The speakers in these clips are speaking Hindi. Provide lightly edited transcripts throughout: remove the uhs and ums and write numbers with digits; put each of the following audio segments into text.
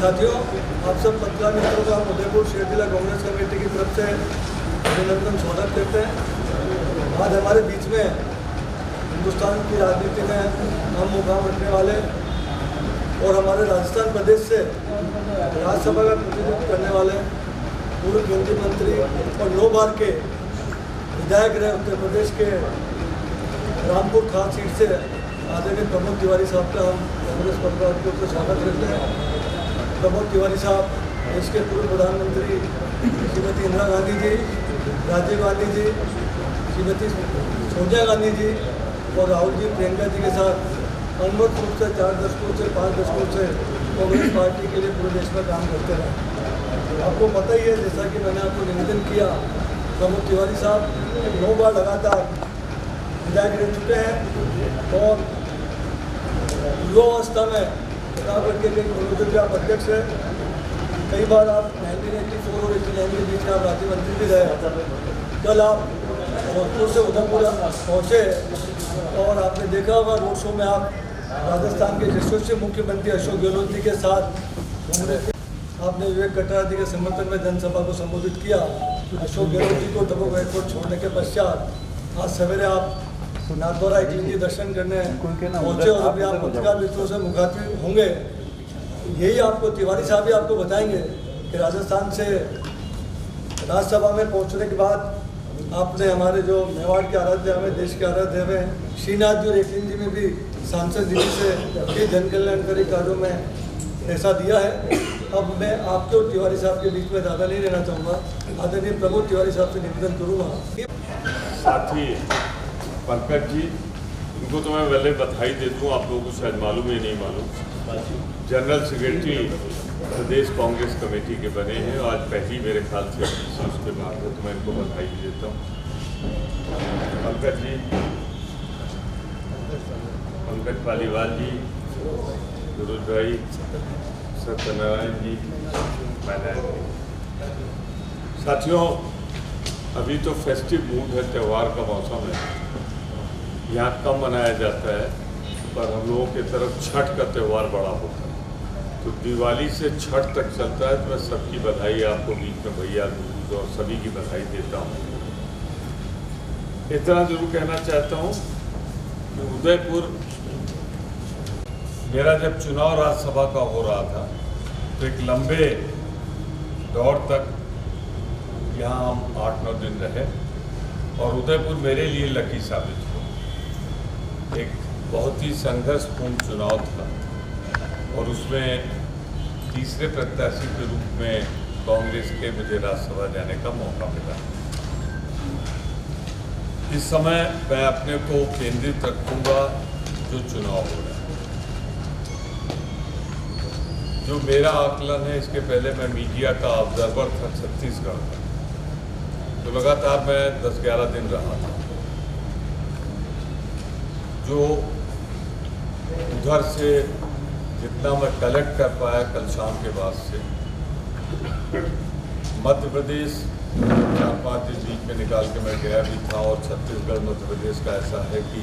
साथियों, आप सब पत्रकार मित्रों का हम उदयपुर शहर जिला कांग्रेस कमेटी की तरफ से अभिनंदन स्वागत करते हैं। आज हमारे बीच में हिंदुस्तान की राजनीति में हम मुकाम रखने वाले और हमारे राजस्थान प्रदेश से राज्यसभा का प्रतिनिधित्व करने वाले पूर्व केंद्रीय मंत्री और 9 बार के विधायक रहे उत्तर प्रदेश के रामपुर खास सीट से आदरणीय प्रमोद तिवारी साहब का हम कांग्रेस पत्रकार की ओर से स्वागत करते हैं। प्रमोद तिवारी साहब देश के पूर्व प्रधानमंत्री श्रीमती इंदिरा गांधी जी, राजीव गांधी जी, श्रीमती सोनिया गांधी जी और राहुल जी, प्रियंका जी के साथ अनवरत रूप से 4 दशकों से 5 दशकों से कांग्रेस पार्टी के लिए पूरे देश में काम करते रहे। आपको पता ही है, जैसा कि मैंने आपको निवेदन किया, प्रमोद तिवारी साहब 9 बार लगातार विधायक रह चुके हैं और युवावस्था में प्रतापगढ़ के लिए कॉलेज के आप अध्यक्ष हैं। कई बार आप 1984 और 1989 के बीच में आप राज्य मंत्री भी रहे। कल आप जोधपुर से उदयपुर पहुँचे और आपने देखा होगा रोड शो में आप राजस्थान के यशस्वी मुख्यमंत्री अशोक गहलोत जी के साथ कांग्रेस आपने विवेक कटारिया जी के समर्थन में जनसभा को संबोधित किया। अशोक गहलोत जी को डबोक एयरपोर्ट छोड़ने के पश्चात आज सवेरे आप नाथद्वारा एक दर्शन करने पहुँचे और अभी आप पत्रकार मित्रों से मुखातिब होंगे। यही आपको तिवारी साहब ही आपको बताएंगे कि राजस्थान से राज्यसभा में पहुँचने के बाद आपने हमारे जो मेवाड़ के आराध्य हमें देश के आराध्य हैं श्रीनाथ जी और एकलिंग जी में भी सांसद निधि से कई जन कल्याणकारी कार्यों में पैसा दिया है। अब मैं आपके और तिवारी साहब के बीच में ज़्यादा नहीं रहना चाहूँगा। आदरणीय प्रमोद तिवारी साहब से निवेदन करूँगा। साथी पंकज जी, इनको तो मैं पहले बधाई देता हूँ, आप लोगों को शायद मालूम ही नहीं मालूम, जनरल सेक्रेटरी प्रदेश कांग्रेस कमेटी के बने हैं। आज पहली मेरे ख्याल से उसके बाद है, तो मैं इनको बधाई भी देता हूँ। पंकज जी, पंकज पालीवाल जी, गुरु भाई, सत्यनारायण जी, मैनारायण जी। साथियों, अभी तो फेस्टिव मूड है, त्यौहार का मौसम है, यहाँ कम मनाया जाता है, पर हम लोगों की तरफ छठ का त्यौहार बड़ा होता है। तो दिवाली से छठ तक चलता है, तो मैं सबकी बधाई आपको बीच में भैया दूध और सभी की बधाई देता हूँ। इतना जरूर कहना चाहता हूँ कि उदयपुर मेरा जब चुनाव राज्यसभा का हो रहा था तो एक लंबे दौर तक यहाँ हम 8-9 दिन रहे और उदयपुर मेरे लिए लकी साबित हुआ। एक बहुत ही संघर्षपूर्ण चुनाव था और उसमें तीसरे प्रत्याशी के रूप में कांग्रेस के मुझे राज्यसभा जाने का मौका मिला। इस समय मैं अपने को केंद्रित रखूंगा जो चुनाव हो रहा है। जो मेरा आकलन है, इसके पहले मैं मीडिया का ऑब्जर्वर था छत्तीसगढ़ में, तो लगातार मैं 10-11 दिन रहा था। जो उधर से जितना मैं कलेक्ट कर पाया कल शाम के बाद से, मध्य प्रदेश 4-5 दिन बीच में निकाल के मैं गया भी था और छत्तीसगढ़ मध्य प्रदेश का ऐसा है कि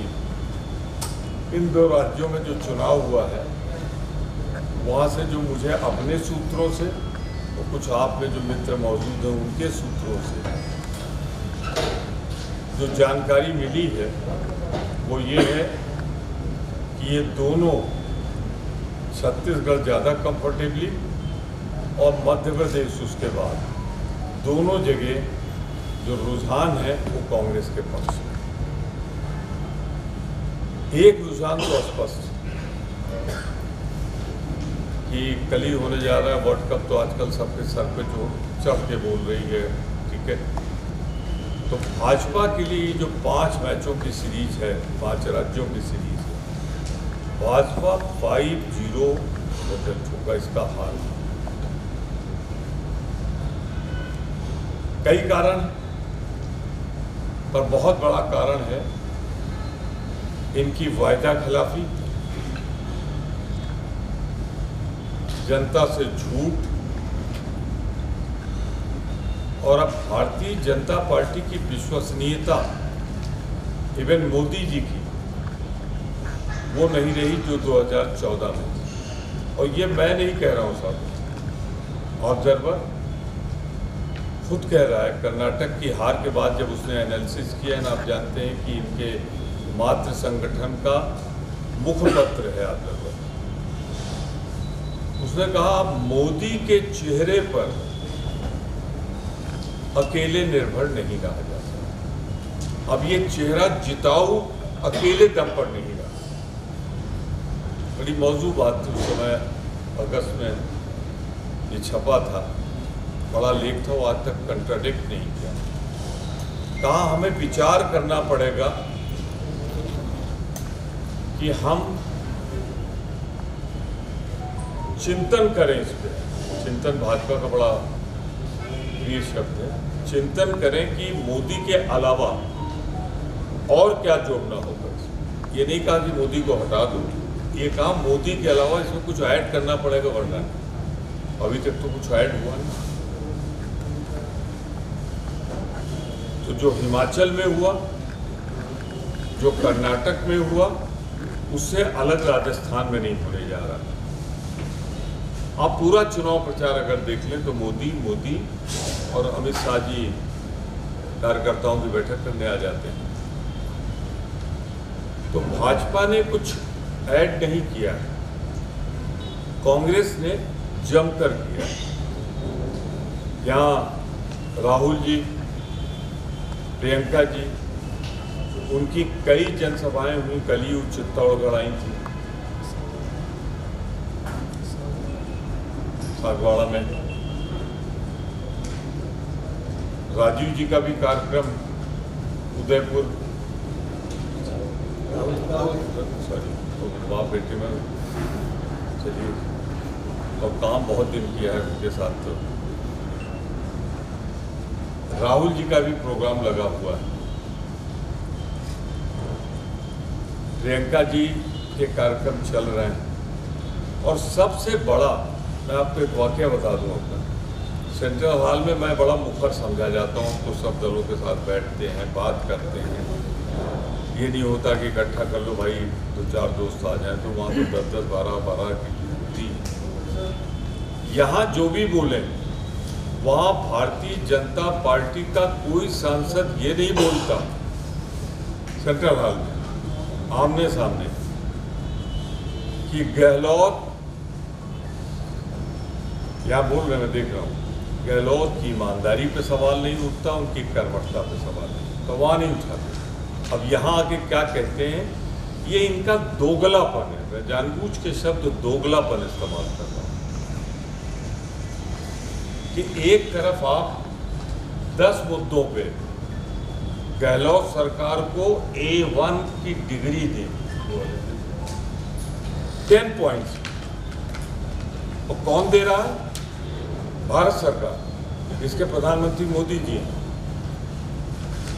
इन 2 राज्यों में जो चुनाव हुआ है वहाँ से जो मुझे अपने सूत्रों से और कुछ आप में जो मित्र मौजूद हैं उनके सूत्रों से जो जानकारी मिली है वो ये है कि ये दोनों छत्तीसगढ़ ज़्यादा कंफर्टेबली और मध्य प्रदेश उसके बाद दोनों जगह जो रुझान है वो कांग्रेस के पक्ष में। एक रुझान तो स्पष्ट कि कल ही होने जा रहा है वर्ल्ड कप, तो आजकल सबके सर पे जो चढ़ के बोल रही है, ठीक है। तो भाजपा के लिए जो 5 मैचों की सीरीज है, 5 राज्यों की सीरीज है, भाजपा 5-0 बदल चुका इसका हाल। कई कारण, पर बहुत बड़ा कारण है इनकी वायदा खिलाफी, जनता से झूठ और अब भारतीय जनता पार्टी की विश्वसनीयता इवन मोदी जी की वो नहीं रही जो 2014 में थी। और ये मैं नहीं कह रहा हूँ साहब, ऑब्जर्वर खुद कह रहा है, कर्नाटक की हार के बाद जब उसने एनालिसिस किया है ना, आप जानते हैं कि इनके मातृ संगठन का मुखपत्र है ऑब्जर्वर, उसने कहा मोदी के चेहरे पर अकेले निर्भर नहीं रहा जा सकता। अब ये चेहरा जिताऊ अकेले दम पर नहीं रहा। बड़ी मौजू बात थी उस समय, अगस्त में ये छपा था, बड़ा लेख था, वो आज तक कंट्राडिक्ट नहीं किया। कहा हमें विचार करना पड़ेगा कि हम चिंतन करें इस पर। चिंतन भाजपा का बड़ा प्रिय शब्द है। चिंतन करें कि मोदी के अलावा और क्या जोड़ना होगा। ये नहीं कहा कि मोदी को हटा दो, ये कहा मोदी के अलावा इसमें कुछ ऐड करना पड़ेगा, वरना अभी तक तो कुछ ऐड हुआ नहीं। तो जो हिमाचल में हुआ, जो कर्नाटक में हुआ, उससे अलग राजस्थान में नहीं होने जा रहा। आप पूरा चुनाव प्रचार अगर देख लें तो मोदी मोदी और अमित शाह जी कार्यकर्ताओं की बैठक करने आ जाते हैं। तो भाजपा ने कुछ ऐड नहीं किया है, कांग्रेस ने जमकर किया। यहाँ राहुल जी, प्रियंका जी, उनकी कई जनसभाएं हुई, कलियू चित्तौड़गढ़ आई थी, सागवाड़ा में। राजीव जी का भी कार्यक्रम उदयपुर, सॉरी बाप बेटे में, चलिए और काम बहुत दिन किया है उनके साथ। तो राहुल जी का भी प्रोग्राम लगा हुआ है, प्रियंका जी के कार्यक्रम चल रहे हैं। और सबसे बड़ा मैं आपको एक वाकया बता दूं अपना। सेंट्रल हॉल में मैं बड़ा मुखर समझा जाता हूँ, तो सब दलों के साथ बैठते हैं, बात करते हैं। ये नहीं होता कि इकट्ठा कर लो भाई, 2-4 दोस्त आ जाएं, तो वहाँ तो 10-10, 12-12 की गिनती। यहाँ जो भी बोले, वहाँ भारतीय जनता पार्टी का कोई सांसद ये नहीं बोलता सेंट्रल हॉल में आमने सामने कि गहलोत, यहाँ बोल रहे, मैं देख रहा हूँ, गहलोत की ईमानदारी पे सवाल नहीं उठता, उनकी कर्मठता पे सवाल नहीं, तो वहाँ नहीं उठाते। अब यहाँ आके क्या कहते हैं, ये इनका दोगलापन है। मैं जानबूझ के शब्द दोगलापन इस्तेमाल कर रहा हूँ कि एक तरफ आप 10 मुद्दों पे गहलोत सरकार को A1 की डिग्री दें, 10 पॉइंट्स, और कौन दे रहा है? भारत सरकार, इसके प्रधानमंत्री मोदी जी।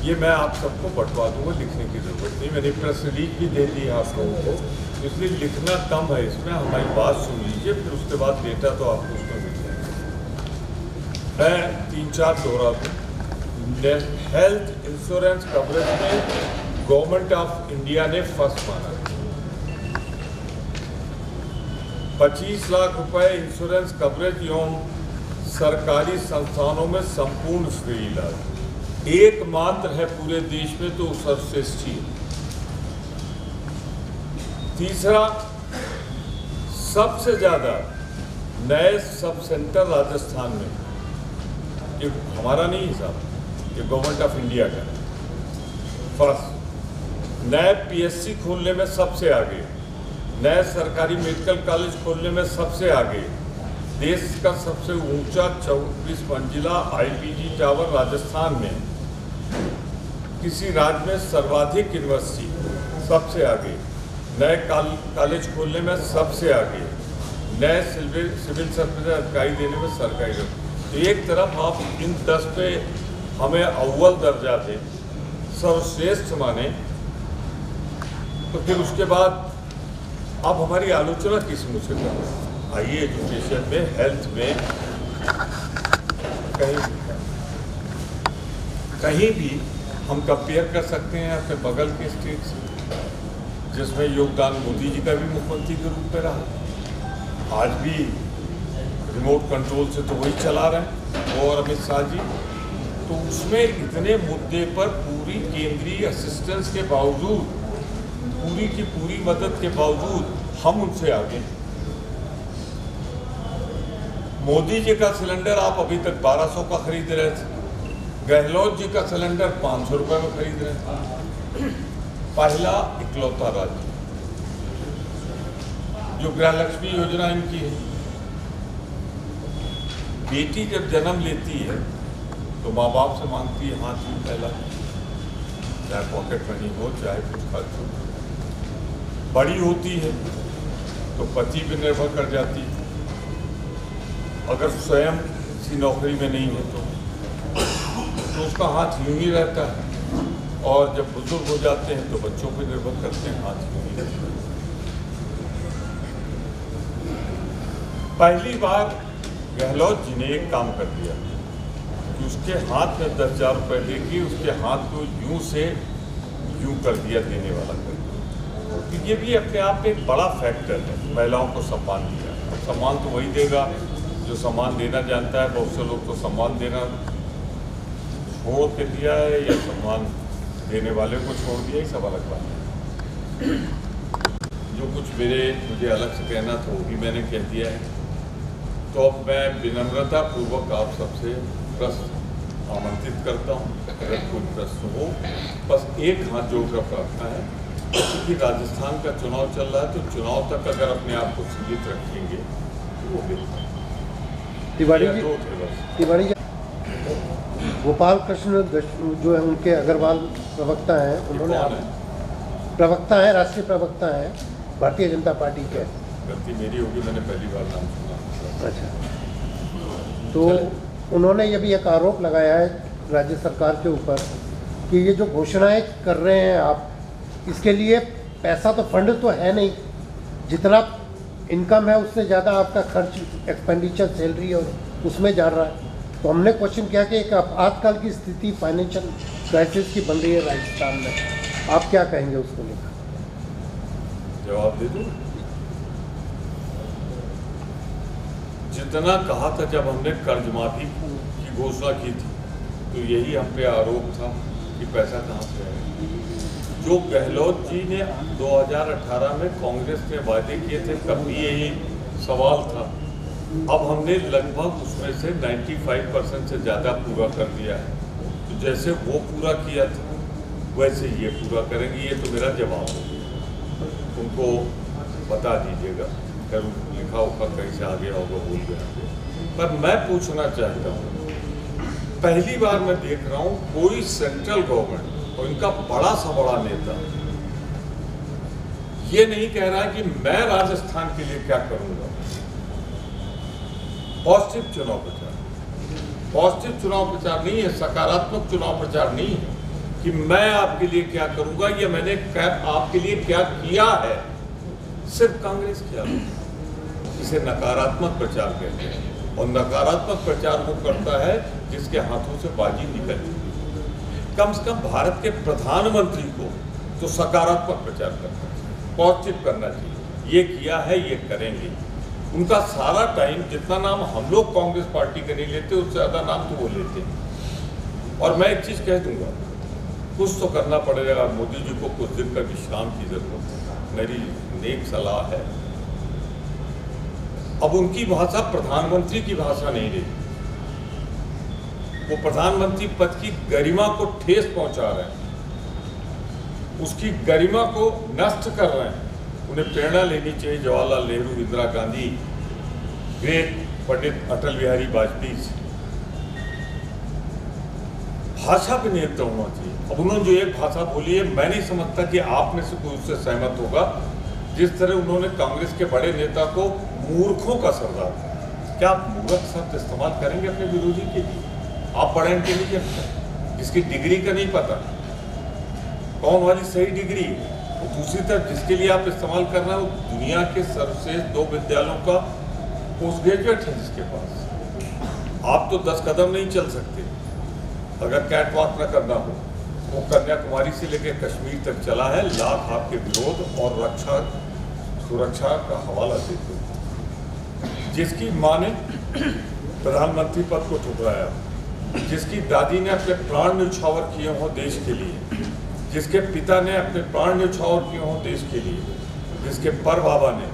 ये मैं आप सबको बंटवा दूंगा, लिखने की जरूरत नहीं, मैंने प्रेस रिलीज भी दे दी है आप लोगों को, इसलिए लिखना कम है इसमें। हमारी बात सुन लीजिए, फिर उसके बाद डेटा तो आपको उसमें मिल जाएगा। मैं 3-4 दोहरा दूँ। हेल्थ इंश्योरेंस कवरेज में गवर्नमेंट ऑफ इंडिया ने फर्स्ट माना। 25 लाख रुपए इंश्योरेंस कवरेज एवं सरकारी संस्थानों में संपूर्ण फ्री इलाज, एकमात्र है पूरे देश में, तो सर्वश्रेष्ठ ही। तीसरा, सबसे ज्यादा नए सब सेंटर राजस्थान में, ये हमारा नहीं हिसाब, ये गवर्नमेंट ऑफ इंडिया का। फर्स्ट, नए PSC खोलने में सबसे आगे, नए सरकारी मेडिकल कॉलेज खोलने में सबसे आगे, देश का सबसे ऊंचा 24 मंजिला IPG टावर राजस्थान में, किसी राज्य में सर्वाधिक यूनिवर्सिटी सबसे आगे, नए कॉलेज खोलने में सबसे आगे, नए सिविल सर्विस अधिकारी देने में सरकारी। तो एक तरफ आप इन 10 पे हमें अव्वल दर्जा दें, सर्वश्रेष्ठ माने, तो फिर उसके बाद आप हमारी आलोचना किस मुँह से कर रहे हैं? आइए एजुकेशन में, हेल्थ में, कहीं भी हम कंपेयर कर सकते हैं अपने बगल के स्टेट से, जिसमें योगदान मोदी जी का भी मुख्यमंत्री के रूप में रहा। आज भी रिमोट कंट्रोल से तो वही चला रहे हैं वो और अमित शाह जी। तो उसमें इतने मुद्दे पर पूरी केंद्रीय असिस्टेंस के बावजूद, पूरी की पूरी मदद के बावजूद हम उनसे आगे। मोदी जी का सिलेंडर आप अभी तक 1200 का खरीद रहे थे, गहलोत जी का सिलेंडर 500 रुपये में खरीद रहे थे। पहला इकलौता राज्य जो गृहलक्ष्मी योजना इनकी है। बेटी जब जन्म लेती है तो माँ बाप से मांगती है हाथ में पहला, चाहे पॉकेट मनी हो चाहे कुछ खर्च हो। बड़ी होती है तो पति पर निर्भर कर जाती है, अगर स्वयं किसी नौकरी में नहीं है तो उसका हाथ यूं ही रहता है, और जब बुजुर्ग हो जाते हैं तो बच्चों पर निर्भर करते हैं, हाथ यूं ही रहता है। पहली बार गहलोत जी ने एक काम कर दिया कि उसके हाथ में 10,000 रुपये लेके उसके हाथ को यूं से यूं कर दिया, देने वाला कर दिया। तो ये भी अपने आप में एक बड़ा फैक्टर है, महिलाओं को सम्मान दिया। सम्मान तो वही देगा जो सम्मान देना जानता है। बहुत से लोग तो सम्मान देना छोड़ के दिया है या सम्मान देने वाले को छोड़ दिया, ही सब अलग बात है। जो कुछ मुझे अलग से कहना था वो भी मैंने कह दिया है। तो अब मैं विनम्रता पूर्वक आप सबसे प्रश्न आमंत्रित करता हूँ, अगर कोई प्रश्न हो। बस एक हाथ जोड़कर प्रार्थना है, क्योंकि राजस्थान का चुनाव चल रहा है तो चुनाव तक अगर अपने आप को सीमित रखेंगे तो वो बेहतर। तिवारी जी, गोपाल कृष्ण जो है उनके अग्रवाल प्रवक्ता हैं, उन्होंने प्रवक्ता हैं, राष्ट्रीय प्रवक्ता हैं भारतीय जनता पार्टी के। गलती मेरी होगी, मैंने पहली बार नाम सुना। अच्छा, तो उन्होंने ये भी एक आरोप लगाया है राज्य सरकार के ऊपर कि ये जो घोषणाएं कर रहे हैं आप, इसके लिए पैसा तो फंड तो है नहीं, जितना इनकम है उससे ज़्यादा आपका खर्च, एक्सपेंडिचर, सैलरी और उसमें जा रहा है। तो हमने क्वेश्चन किया कि एक आपातकाल की स्थिति, फाइनेंशियल क्राइसिस की बन रही है राजस्थान में, आप क्या कहेंगे उसको लेकर? जवाब दे दूं? जितना कहा था जब हमने कर्ज माफी की घोषणा की थी, तो यही हम पे आरोप था कि पैसा कहाँ से आएगा। जो गहलोत जी ने 2018 में कांग्रेस ने वादे किए थे, तब भी यही सवाल था। अब हमने लगभग उसमें से 95% से ज़्यादा पूरा कर दिया है। तो जैसे वो पूरा किया था वैसे ये पूरा करेंगे, ये तो मेरा जवाब है। उनको बता दीजिएगा, अगर लिखा उखा कहीं से आ गया होगा भूल गया। पर मैं पूछना चाहता हूँ, पहली बार मैं देख रहा हूँ कोई सेंट्रल गवर्नमेंट और इनका बड़ा सा बड़ा नेता ये नहीं कह रहा है कि मैं राजस्थान के लिए क्या करूंगा। पॉजिटिव चुनाव प्रचार, पॉजिटिव चुनाव प्रचार नहीं है, सकारात्मक चुनाव प्रचार नहीं है कि मैं आपके लिए क्या करूंगा या मैंने आपके लिए क्या किया है। सिर्फ कांग्रेस किया, इसे नकारात्मक प्रचार कहते हैं। और नकारात्मक प्रचार वो करता है जिसके हाथों से बाजी निकलती है। कम से कम भारत के प्रधानमंत्री को तो सकारात्मक प्रचार करना चाहिए, पॉजिटिव करना चाहिए। ये किया है, ये करेंगे। उनका सारा टाइम, जितना नाम हम लोग कांग्रेस पार्टी के नहीं लेते उससे ज़्यादा नाम तो वो लेते हैं। और मैं एक चीज़ कह दूंगा, कुछ तो करना पड़ेगा। मोदी जी को कुछ दिन का विश्राम की जरूरत है, मेरी नेक सलाह है। अब उनकी भाषा प्रधानमंत्री की भाषा नहीं रही। वो प्रधानमंत्री पद की गरिमा को ठेस पहुंचा रहे हैं, उसकी गरिमा को नष्ट कर रहे हैं। उन्हें प्रेरणा लेनी चाहिए जवाहरलाल नेहरू, इंदिरा गांधी, ग्रेट पंडित अटल बिहारी वाजपेयी से। भाषा पे नियंत्रण होना चाहिए। अब उन्होंने जो एक भाषा बोली है, मैं नहीं समझता कि आप में से कोई उससे सहमत होगा। जिस तरह उन्होंने कांग्रेस के बड़े नेता को मूर्खों का सरदार, क्या आप मूर्ख शब्द इस्तेमाल करेंगे अपने विरोधी के लिए? आप पढ़े इंटेलिजेंट, जिसकी डिग्री का नहीं पता कौन वाली सही डिग्री, तो दूसरी तरफ जिसके लिए आप इस्तेमाल कर रहे हैं वो दुनिया के सर्वश्रेष्ठ 2 विद्यालयों का पोस्ट ग्रेजुएट है जिसके पास। आप तो 10 कदम नहीं चल सकते अगर कैट वॉक न करना हो। वो कन्याकुमारी से लेकर कश्मीर तक चला है, लाख आपके विरोध और रक्षा सुरक्षा का हवाला देते, जिसकी माने प्रधानमंत्री पद को ठुकराया, जिसकी दादी ने अपने प्राण न्यौछावर किए हों देश के लिए, जिसके पिता ने अपने प्राण न्यौछावर किए हों देश के लिए, जिसके पर बाबा ने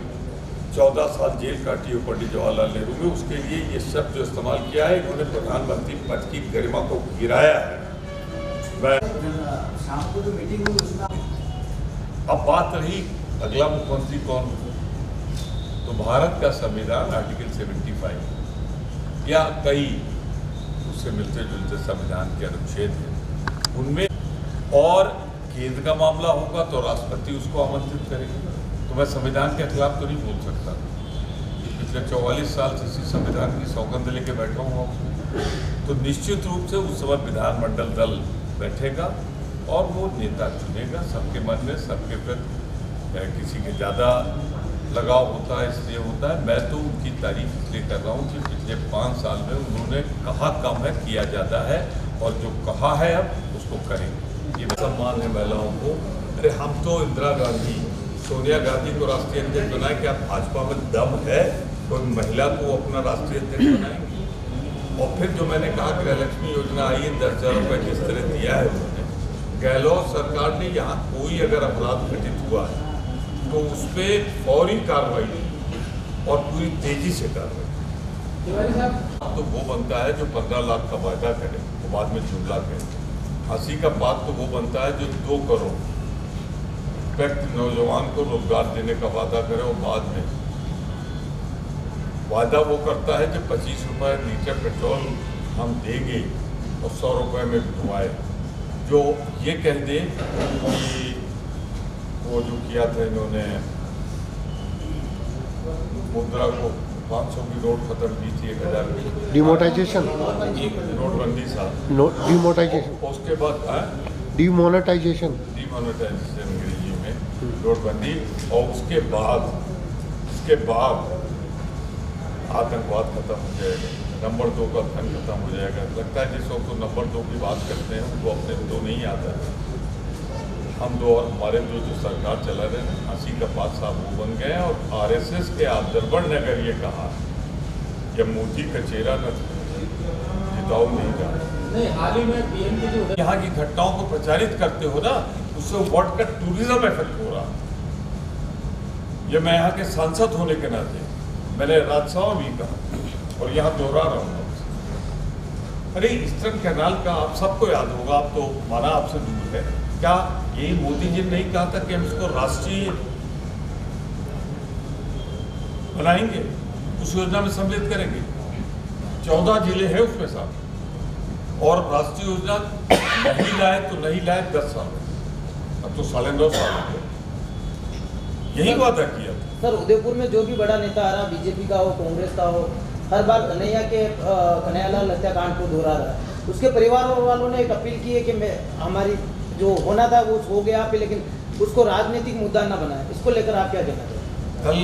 14 साल जेल काटी हो पंडित जवाहरलाल नेहरू में, उसके लिए ये शब्द जो इस्तेमाल किया है, इन्होंने प्रधानमंत्री पद की गरिमा को गिराया है। शाम को जो मीटिंग हुई उसमें अब बात रही अगला मुख्यमंत्री कौन हो, तो भारत का संविधान आर्टिकल 75 या कई उससे मिलते जुलते संविधान के अनुच्छेद हैं, उनमें और केंद्र का मामला होगा तो राष्ट्रपति उसको आमंत्रित करेंगे। तो मैं संविधान के खिलाफ तो नहीं बोल सकता। पिछले 44 साल से इसी संविधान की सौगंध लेके बैठा हूँ, तो निश्चित रूप से उस समय विधानमंडल दल बैठेगा और वो नेता चुनेगा। सबके मन में सबके प्रति किसी के ज़्यादा लगाव होता है, इसलिए होता है। मैं तो उनकी तारीफ इसलिए कर रहा हूँ कि पिछले 5 साल में उन्होंने कहा कम है, किया ज़्यादा है, और जो कहा है अब उसको करेंगे। ये सम्मान है महिलाओं को। अरे हम तो इंदिरा गांधी, सोनिया गांधी को राष्ट्रीय अध्यक्ष बनाए, क्या भाजपा में दम है कोई महिला को अपना राष्ट्रीय अध्यक्ष बनाएंगे? और फिर जो मैंने कहा गृहलक्ष्मी योजना आई है, 10,000 रुपये किस तरह दिया है उन्होंने। गहलोत सरकार ने यहाँ कोई अगर अपराध घटित हुआ है तो उस पर फौरी कार्रवाई और पूरी तेजी से कार्रवाई। तो वो बनता है जो 15 लाख का वायदा करे तो बाद में जुमला करे। हंसी का बात तो वो बनता है जो 2 करोड़ व्यक्ति नौजवान को रोजगार देने का वादा करे और बाद में वादा वो करता है कि 25 रुपये लीटर पेट्रोल हम देंगे और 100 रुपये में घुमाए। जो ये कह दे कि वो जो किया था इन्होंने मुद्रा को 500 की नोट खत्म की थी, 1000 की डिमोनेटाइजेशन, नोटबंदी साहब, डिमोनेटाइजेशन, उसके बाद डिमोनेटाइजेशन अंग्रेजी में नोटबंदी, और उसके बाद आतंकवाद खत्म हो जाएगा, नंबर 2 का धन खत्म हो जाएगा। लगता है जिस वक्त तो नंबर 2 की बात करते हैं उनको अपने 2 नहीं आता है। हम 2 और हमारे जो सरकार चला रहे हैं, हंसी का बात साहब वो बन गए हैं। और आरएसएस के आदरबड़ ने अगर ये कहा या मोदी का चेहरा न जिताऊ नहीं रहा, नहीं, हाल ही में पीएम की जो यहाँ की घटनाओं को प्रचारित करते हो ना, उससे वर्ल्ड का टूरिज्म इफेक्ट हो रहा। ये मैं यहाँ के सांसद होने के नाते मैंने राज्यसभा भी कहा और यहाँ दोहरा रहा हूँ। अरे ईस्टर्न कैनाल का आप सबको याद होगा, आप तो माना आपसे दूर है, क्या यही मोदी जी ने नहीं कहा था कि हम इसको राष्ट्रीय बनाएंगे, उस योजना में सम्मिलित करेंगे? 14 जिले हैं उसमें साथ, और राष्ट्रीय योजना नहीं लाए तो नहीं लाए 10 साल, अब तो 9.5 साल हो गए। यही वादा किया था। सर, उदयपुर में जो भी बड़ा नेता आ रहा, बीजेपी का हो, कांग्रेस का हो, हर बार कन्हैयालाल हत्याकांड को दोहरा रहा है। उसके परिवार वालों ने एक अपील की है कि हमारी जो होना था वो हो गया पे, लेकिन उसको राजनीतिक मुद्दा न बनाए। इसको लेकर आप क्या कहना चाहते हैं? कल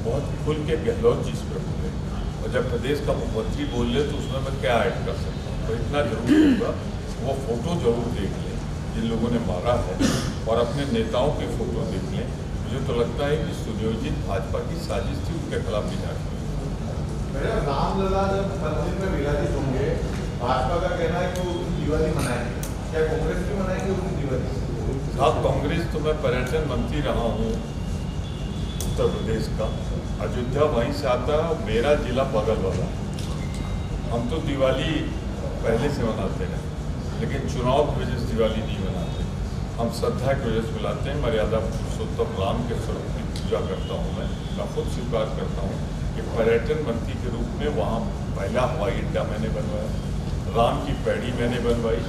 बहुत खुल के गहलोत जी इस पर बोले, और जब प्रदेश का मुख्यमंत्री बोल रहे तो उसमें मैं क्या ऐड कर सकता हूँ? तो इतना जरूर होगा, वो फोटो जरूर देख लें जिन लोगों ने मारा है, और अपने नेताओं की फोटो देख लें। मुझे तो लगता है कि सुनियोजित भाजपा की साजिश थी, उनके खिलाफ भी जांच हुई। रामलला जब मंदिर में विराजित होंगे, भाजपा का कहना है कि वो दिवाली मनाएंगे, क्या कांग्रेस भी मनाएंगे उनकी दिवाली? साहब, कांग्रेस तो मैं पर्यटन मंत्री रहा हूँ उत्तर प्रदेश का, अयोध्या वहीं से आता है, मेरा जिला बगल वाला। हम तो दिवाली पहले से मनाते हैं, लेकिन चुनाव की वजह से दिवाली नहीं मनाते। हम श्रद्धा की वजह से बुलाते हैं। मर्यादा पुरुषोत्तम राम के स्वरूप की पूजा करता हूँ। मैं खुद स्वीकार करता हूँ कि पर्यटन मंत्री के रूप में वहाँ पहला हवाई अड्डा मैंने बनवाया, राम की पैड़ी मैंने बनवाई,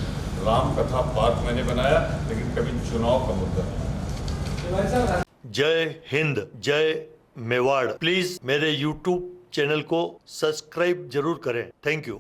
राम कथा पार्क मैंने बनाया, लेकिन कभी चुनाव का मुद्दा नहीं। जय हिंद, जय मेवाड़। प्लीज मेरे YouTube चैनल को सब्सक्राइब जरूर करें। Thank you.